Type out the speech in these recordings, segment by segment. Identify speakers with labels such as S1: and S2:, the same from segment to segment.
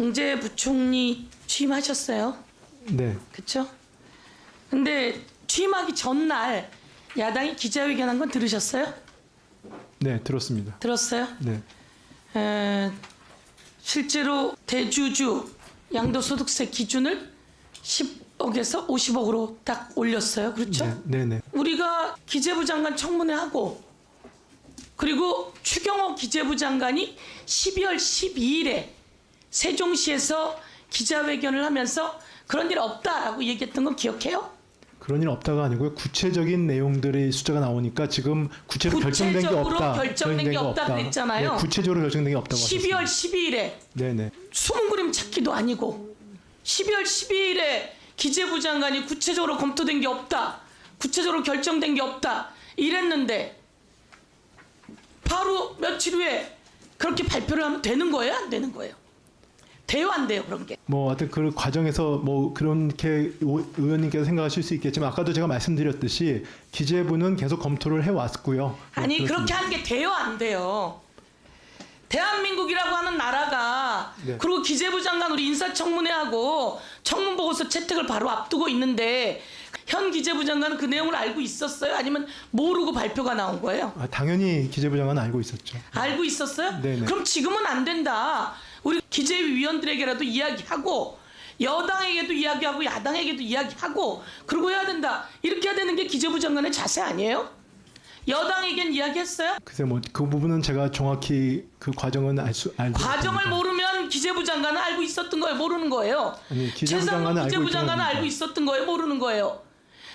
S1: 경제부총리 취임하셨어요.
S2: 네.
S1: 그렇죠? 근데 취임하기 전날 야당이 기자회견한 건 들으셨어요?
S2: 네, 들었습니다.
S1: 들었어요?
S2: 네.
S1: 실제로 대주주 양도소득세 기준을 10억에서 50억으로 딱 올렸어요. 그렇죠?
S2: 네, 네.
S1: 우리가 기재부 장관 청문회하고 그리고 추경호 기재부 장관이 12월 12일에 세종시에서 기자회견을 하면서 그런 일 없다라고 얘기했던 건 기억해요?
S2: 그런 일 없다가 아니고요. 구체적인 내용들의 숫자가 나오니까 지금 구체적으로 결정된 게 없다.
S1: 결정된 게 없다 그랬잖아요.
S2: 네, 구체적으로 결정된 게 없다고
S1: 12월
S2: 하셨습니다.
S1: 12일에
S2: 네네.
S1: 숨은 그림 찾기도 아니고 12월 12일에 기재부 장관이 구체적으로 검토된 게 없다. 구체적으로 결정된 게 없다. 이랬는데 바로 며칠 후에 그렇게 발표를 하면 되는 거예요? 안 되는 거예요? 돼요? 안 돼요? 그런 게.
S2: 뭐 하여튼 그 과정에서 뭐 그렇게 의원님께서 생각하실 수 있겠지만 아까도 제가 말씀드렸듯이 기재부는 계속 검토를 해왔고요.
S1: 아니
S2: 그렇습니다.
S1: 그렇게 하는 게 돼요? 안 돼요? 대한민국이라고 하는 나라가
S2: 네.
S1: 그리고 기재부 장관 우리 인사청문회하고 청문보고서 채택을 바로 앞두고 있는데 현 기재부 장관은 그 내용을 알고 있었어요? 아니면 모르고 발표가 나온 거예요?
S2: 당연히 기재부 장관은 알고 있었죠.
S1: 알고 있었어요?
S2: 네네.
S1: 그럼 지금은 안 된다. 우리 기재위 위원들에게라도 이야기하고 여당에게도 이야기하고 야당에게도 이야기하고 그러고 해야 된다. 이렇게 해야 되는 게 기재부 장관의 자세 아니에요? 여당에겐 이야기했어요?
S2: 글쎄 뭐 그 부분은 제가 정확히 그 과정은 알지
S1: 과정을
S2: 못합니다.
S1: 모르면 기재부 장관은 알고 있었던 거예요? 모르는 거예요?
S2: 아니, 기재부
S1: 최상목
S2: 장관은 알고
S1: 기재부
S2: 있다는
S1: 장관은
S2: 겁니다.
S1: 알고 있었던 거예요? 모르는 거예요?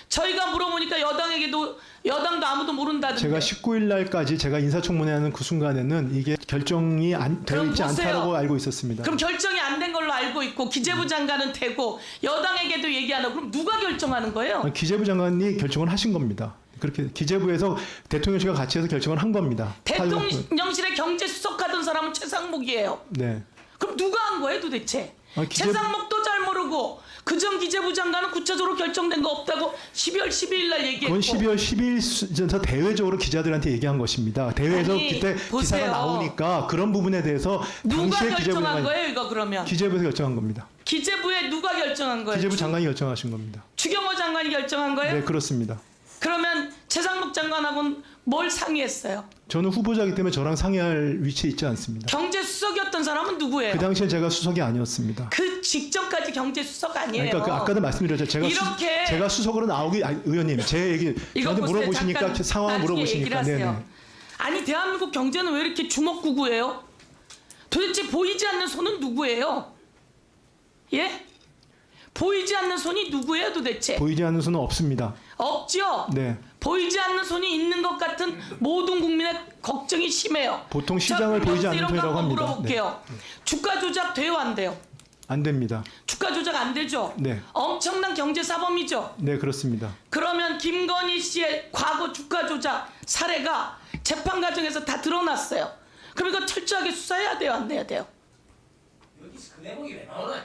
S1: 저희가 물어보니까 여당도 아무도 모른다던데.
S2: 제가 19일 날까지 제가 인사청문회하는 그 순간에는 이게 결정이 되어
S1: 그럼
S2: 있지
S1: 보세요.
S2: 않다라고 알고 있었습니다.
S1: 그럼 결정이 안 된 걸로 알고 있고 기재부 장관은 되고 여당에게도 얘기 안 하고 그럼 누가 결정하는 거예요?
S2: 기재부 장관이 결정을 하신 겁니다. 그렇게 기재부에서 대통령실과 같이 해서 결정을 한 겁니다.
S1: 대통령실에 경제수석하던 사람은 최상목이에요.
S2: 네.
S1: 그럼 누가 한 거예요 도대체?
S2: 기재-
S1: 최상목도 잘 모르고 그전 기재부 장관은 구체적으로 결정된 거 없다고 12월 12일 날 얘기했고
S2: 그건 12월 10일 전서 대외적으로 기자들한테 얘기한 것입니다. 대회에서
S1: 아니,
S2: 그때
S1: 보세요.
S2: 기사가 나오니까 그런 부분에 대해서
S1: 누가
S2: 당시에
S1: 결정한 거예요 이거 그러면?
S2: 기재부에서 결정한 겁니다.
S1: 기재부에 누가 결정한 거예요?
S2: 기재부 장관이 결정하신 겁니다.
S1: 추경호 장관이 결정한 거예요?
S2: 네, 그렇습니다.
S1: 그러면 최상목 장관하고는 뭘 상의했어요?
S2: 저는 후보자이기 때문에 저랑 상의할 위치에 있지 않습니다.
S1: 경제수석이었던 사람은 누구예요?
S2: 그 당시에 제가 수석이 아니었습니다.
S1: 그 직전까지 경제수석 아니에요.
S2: 그러니까 아까도 말씀드렸죠. 제가 수석으로 나오기 의원님 제 얘기
S1: 이거
S2: 저한테
S1: 보세요.
S2: 물어보시니까
S1: 잠깐
S2: 상황을
S1: 나중에
S2: 물어보시니까
S1: 얘기를 하세요.
S2: 네네.
S1: 아니 대한민국 경제는 왜 이렇게 주먹구구예요? 도대체 보이지 않는 손은 누구예요? 예? 보이지 않는 손이 누구예요 도대체?
S2: 보이지 않는 수는 없습니다.
S1: 없죠?
S2: 네.
S1: 보이지 않는 손이 있는 것 같은 모든 국민의 걱정이 심해요.
S2: 보통 시장을 보이지 않는
S1: 이런 거
S2: 손이라고
S1: 한번
S2: 합니다.
S1: 물어볼게요. 주가 조작 돼요 안 돼요?
S2: 안 됩니다.
S1: 주가 조작 안 되죠?
S2: 네.
S1: 엄청난 경제사범이죠?
S2: 네, 그렇습니다.
S1: 그러면 김건희 씨의 과거 주가 조작 사례가 재판 과정에서 다 드러났어요. 그럼 이거 철저하게 수사해야 돼요 안 해야 돼요?
S3: 여기서 그 내용이 왜 나오나?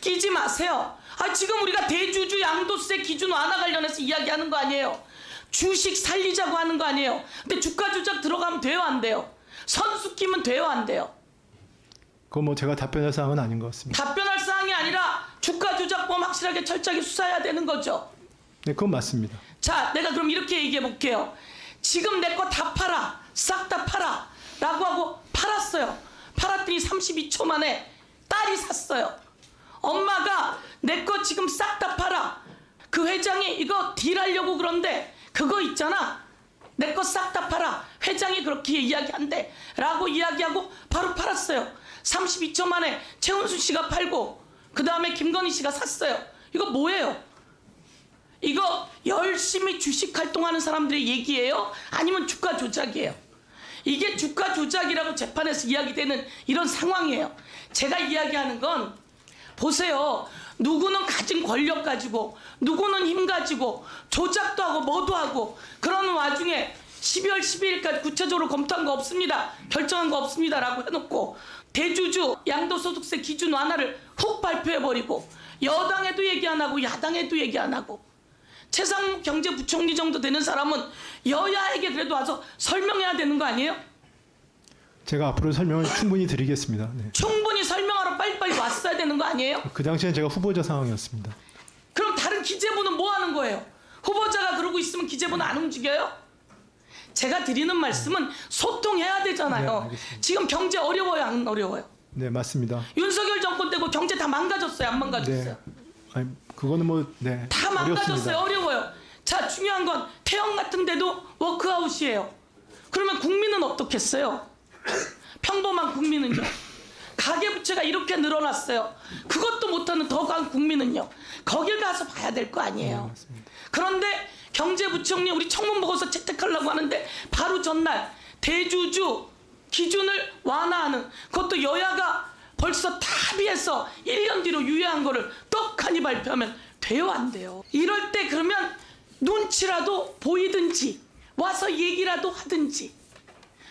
S1: 끼지 마세요. 지금 우리가 대주주 양도세 기준 완화 관련해서 이야기하는 거 아니에요? 주식 살리자고 하는 거 아니에요? 근데 주가 조작 들어가면 돼요 안 돼요? 선수 끼면 돼요 안 돼요?
S2: 그건 뭐 제가 답변할 사항은 아닌 것 같습니다.
S1: 답변할 사항이 아니라 주가 조작범 확실하게 철저하게 수사해야 되는 거죠.
S2: 네, 그건 맞습니다.
S1: 자, 내가 그럼 이렇게 얘기해 볼게요. 지금 내 거 다 팔아. 싹 다 팔아. 라고 하고 팔았어요. 팔았더니 32초 만에 딸이 샀어요. 엄마가 내 거 지금 싹 다 팔아. 그 회장이 이거 딜하려고 그런데 그거 있잖아. 내 거 싹 다 팔아. 회장이 그렇게 이야기한대. 라고 이야기하고 바로 팔았어요. 32초 만에 최은수 씨가 팔고 그 다음에 김건희 씨가 샀어요. 이거 뭐예요? 이거 열심히 주식 활동하는 사람들의 얘기예요? 아니면 주가 조작이에요? 이게 주가 조작이라고 재판에서 이야기되는 이런 상황이에요. 제가 이야기하는 건 보세요. 누구는 가진 권력 가지고 누구는 힘 가지고 조작도 하고 뭐도 하고 그러는 와중에 12월 12일까지 구체적으로 검토한 거 없습니다. 결정한 거 없습니다. 라고 해놓고 대주주 양도소득세 기준 완화를 훅 발표해버리고 여당에도 얘기 안 하고 야당에도 얘기 안 하고 최상목 경제부총리 정도 되는 사람은 여야에게 그래도 와서 설명해야 되는 거 아니에요?
S2: 제가 앞으로 설명을 충분히 드리겠습니다. 네.
S1: 충분히 설명하러 빨리빨리 왔어야 되는 거 아니에요?
S2: 그 당시엔 제가 후보자 상황이었습니다.
S1: 그럼 다른 기재부는 뭐 하는 거예요? 후보자가 그러고 있으면 기재부는 안 움직여요? 제가 드리는 말씀은 소통해야
S2: 네,
S1: 되잖아요.
S2: 알겠습니다.
S1: 지금 경제 어려워요, 안 어려워요?
S2: 네, 맞습니다.
S1: 윤석열 정권 때고 경제 다 망가졌어요, 안 망가졌어요?
S2: 네. 아니, 그거는 뭐 네.
S1: 다 망가졌어요.
S2: 어렵습니다.
S1: 어려워요. 자, 중요한 건 태형 같은 데도 워크아웃이에요. 그러면 국민은 어떻겠어요? 평범한 국민은요. 가계부채가 이렇게 늘어났어요. 그것도 못하는 더 강한 국민은요. 거길 가서 봐야 될 거 아니에요. 그런데 경제부총리 우리 청문보고서 채택하려고 하는데 바로 전날 대주주 기준을 완화하는, 그것도 여야가 벌써 합의해서 1년 뒤로 유예한 거를 떡하니 발표하면 돼요, 안 돼요? 이럴 때 그러면 눈치라도 보이든지 와서 얘기라도 하든지,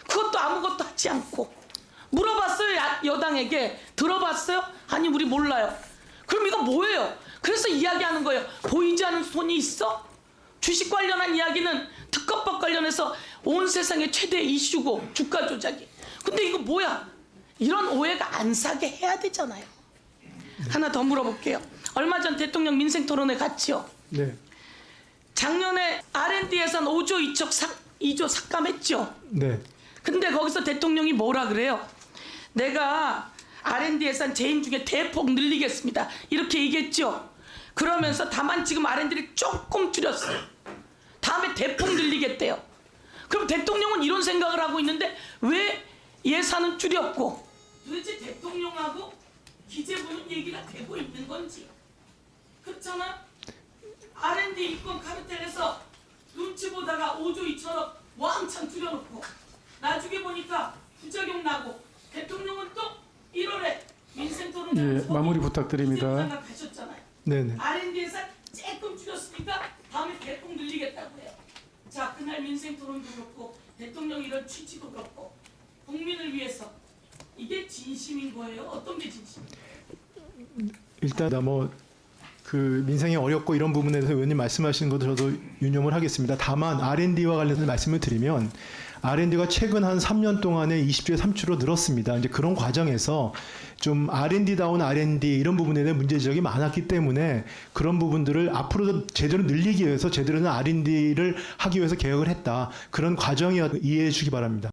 S1: 그것도 아무것도 하지 않고 물어봤어요, 여당에게. 들어봤어요? 아니, 우리 몰라요. 그럼 이거 뭐예요? 그래서 이야기하는 거예요. 보이지 않는 손이 있어? 주식 관련한 이야기는 특검법 관련해서 온 세상의 최대 이슈고, 주가 조작이. 근데 이거 뭐야? 이런 오해가 안 사게 해야 되잖아요. 하나 더 물어볼게요. 얼마 전 대통령 민생 토론회 갔지요.
S2: 네.
S1: 작년에 R&D 예산 5조 2조 삭감했죠.
S2: 네.
S1: 근데 거기서 대통령이 뭐라 그래요? 내가 R&D 예산 재임 중에 대폭 늘리겠습니다, 이렇게 얘기했죠. 그러면서 다만 지금 R&D를 조금 줄였어요. 다음에 대폭 늘리겠대요. 그럼 대통령은 이런 생각을 하고 있는데 왜 예산은 줄였고, 도대체 대통령하고 기재부는 얘기가 되고 있는 건지. 그렇잖아. R&D 입건 카르텔에서 눈치 보다가 5조 2천억 왕창 줄여놓고 나중에 보니까 부작용 나고, 대통령은 또 1월에 민생토론회에서
S4: 마무리 부탁드립니다.
S1: 가셨잖아요.
S2: 네네.
S1: R&D 예산 조금 줄였으니까 다음에 대폭 늘리겠다고 해요. 자, 그날 민생토론도 그렇고 대통령 이런 취지도 그렇고 국민을 위해서 이게 진심인 거예요? 어떤 게 진심이에요?
S2: 일단 그 민생이 어렵고 이런 부분에 대해서 의원님 말씀하신 것도 저도 유념을 하겠습니다. 다만 R&D와 관련해서 말씀을 드리면 R&D가 최근 한 3년 동안에 20조에 3초로 늘었습니다. 이제 그런 과정에서 좀 R&D다운 R&D 이런 부분에 대한 문제 지적이 많았기 때문에 그런 부분들을 앞으로도 제대로 늘리기 위해서 제대로 된 R&D를 하기 위해서 개혁을 했다. 그런 과정이었 이해해 주기 바랍니다.